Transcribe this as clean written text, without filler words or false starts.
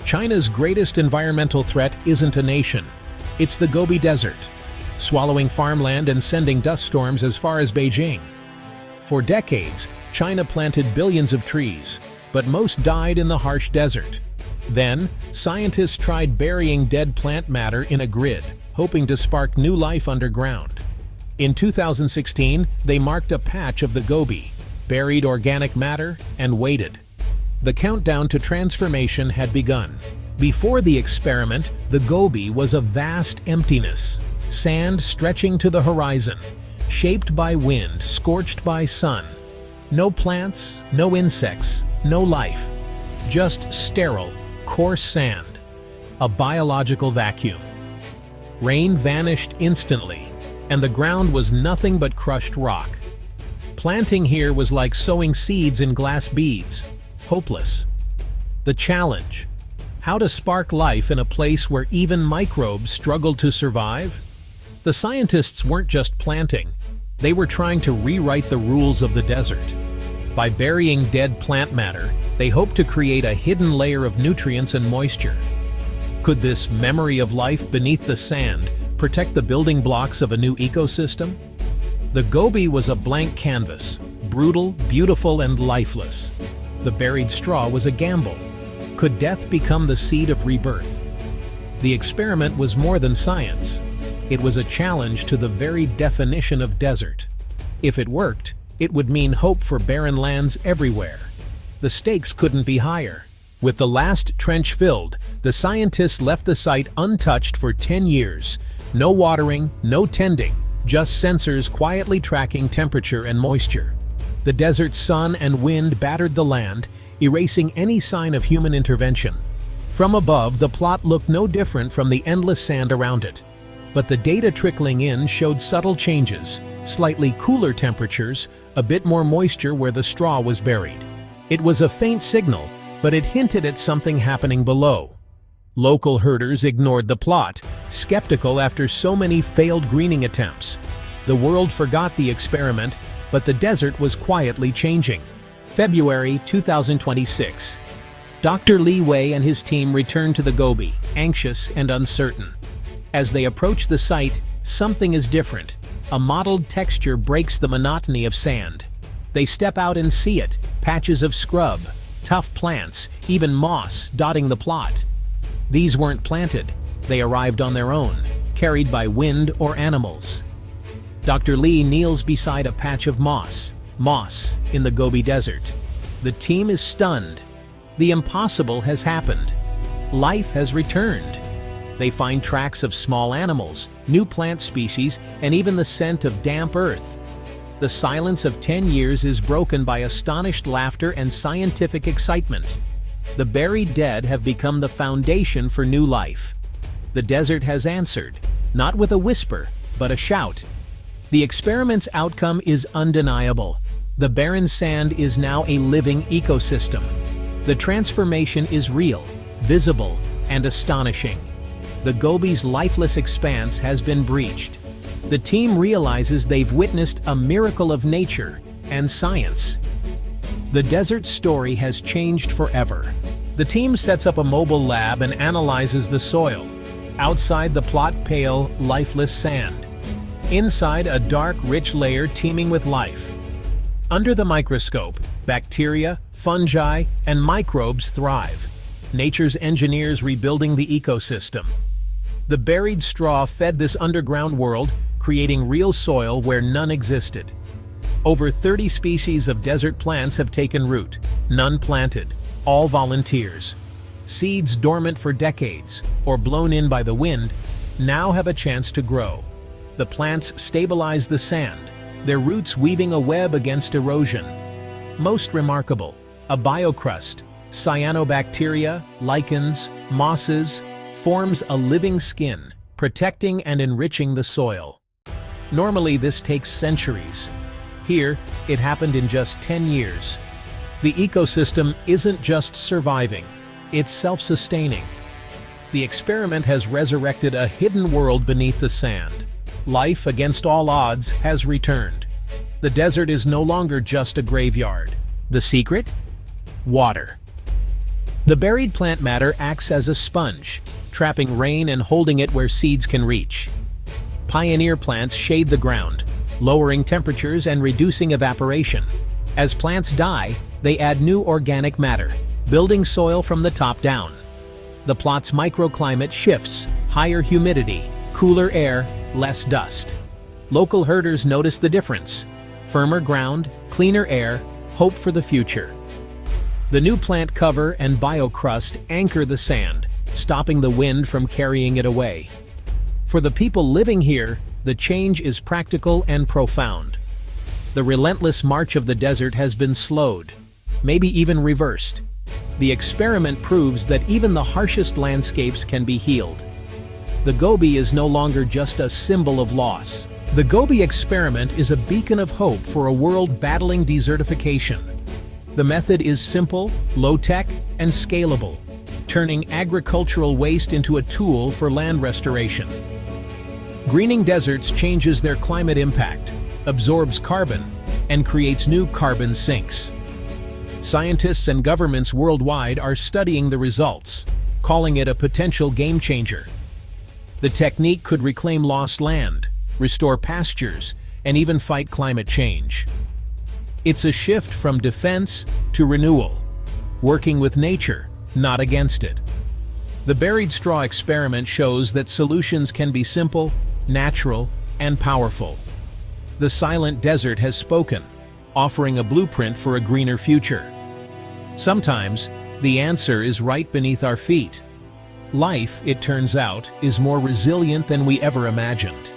China's greatest environmental threat isn't a nation. It's the Gobi Desert, swallowing farmland and sending dust storms as far as Beijing. For decades, China planted billions of trees, but most died in the harsh desert. Then, scientists tried burying dead plant matter in a grid, hoping to spark new life underground. In 2016, they marked a patch of the Gobi, buried organic matter, and waited. The countdown to transformation had begun. Before the experiment, the Gobi was a vast emptiness, sand stretching to the horizon, shaped by wind, scorched by sun. No plants, no insects, no life. Just sterile, coarse sand. A biological vacuum. Rain vanished instantly, and the ground was nothing but crushed rock. Planting here was like sowing seeds in glass beads. Hopeless. The challenge: how to spark life in a place where even microbes struggled to survive? The scientists weren't just planting, they were trying to rewrite the rules of the desert. By burying dead plant matter, they hoped to create a hidden layer of nutrients and moisture. Could this memory of life beneath the sand protect the building blocks of a new ecosystem? The Gobi was a blank canvas, brutal, beautiful, and lifeless. The buried straw was a gamble. Could death become the seed of rebirth? The experiment was more than science. It was a challenge to the very definition of desert. If it worked, it would mean hope for barren lands everywhere. The stakes couldn't be higher. With the last trench filled, the scientists left the site untouched for 10 years. No watering, no tending, just sensors quietly tracking temperature and moisture. The desert's sun and wind battered the land, erasing any sign of human intervention. From above, the plot looked no different from the endless sand around it. But the data trickling in showed subtle changes, slightly cooler temperatures, a bit more moisture where the straw was buried. It was a faint signal, but it hinted at something happening below. Local herders ignored the plot, skeptical after so many failed greening attempts. The world forgot the experiment, but the desert was quietly changing. February 2026. Dr. Li Wei and his team returned to the Gobi, anxious and uncertain. As they approach the site, something is different. A mottled texture breaks the monotony of sand. They step out and see it, patches of scrub, tough plants, even moss dotting the plot. These weren't planted, they arrived on their own, carried by wind or animals. Dr. Li kneels beside a patch of moss in the Gobi Desert. The team is stunned. The impossible has happened. Life has returned. They find tracks of small animals, new plant species, and even the scent of damp earth. The silence of 10 years is broken by astonished laughter and scientific excitement. The buried dead have become the foundation for new life. The desert has answered, not with a whisper, but a shout. The experiment's outcome is undeniable. The barren sand is now a living ecosystem. The transformation is real, visible, and astonishing. The Gobi's lifeless expanse has been breached. The team realizes they've witnessed a miracle of nature and science. The desert's story has changed forever. The team sets up a mobile lab and analyzes the soil. Outside the plot, pale, lifeless sand. Inside, a dark, rich layer teeming with life. Under the microscope, bacteria, fungi, and microbes thrive. Nature's engineers rebuilding the ecosystem. The buried straw fed this underground world, creating real soil where none existed. Over 30 species of desert plants have taken root, none planted, all volunteers. Seeds dormant for decades, or blown in by the wind, now have a chance to grow. The plants stabilize the sand, their roots weaving a web against erosion. Most remarkable, a biocrust, cyanobacteria, lichens, mosses, forms a living skin, protecting and enriching the soil. Normally this takes centuries. Here, it happened in just 10 years. The ecosystem isn't just surviving, it's self-sustaining. The experiment has resurrected a hidden world beneath the sand. Life, against all odds, has returned. The desert is no longer just a graveyard. The secret? Water. The buried plant matter acts as a sponge, trapping rain and holding it where seeds can reach. Pioneer plants shade the ground, lowering temperatures and reducing evaporation. As plants die, they add new organic matter, building soil from the top down. The plot's microclimate shifts: higher humidity, cooler air, less dust. Local herders notice the difference: firmer ground, cleaner air, hope for the future. The new plant cover and biocrust anchor the sand, stopping the wind from carrying it away. For the people living here, the change is practical and profound. The relentless march of the desert has been slowed, maybe even reversed. The experiment proves that even the harshest landscapes can be healed. The Gobi is no longer just a symbol of loss. The Gobi experiment is a beacon of hope for a world battling desertification. The method is simple, low-tech, and scalable, turning agricultural waste into a tool for land restoration. Greening deserts changes their climate impact, absorbs carbon, and creates new carbon sinks. Scientists and governments worldwide are studying the results, calling it a potential game changer. The technique could reclaim lost land, restore pastures, and even fight climate change. It's a shift from defense to renewal, working with nature, not against it. The buried straw experiment shows that solutions can be simple, natural, and powerful. The silent desert has spoken, offering a blueprint for a greener future. Sometimes, the answer is right beneath our feet. Life, it turns out, is more resilient than we ever imagined.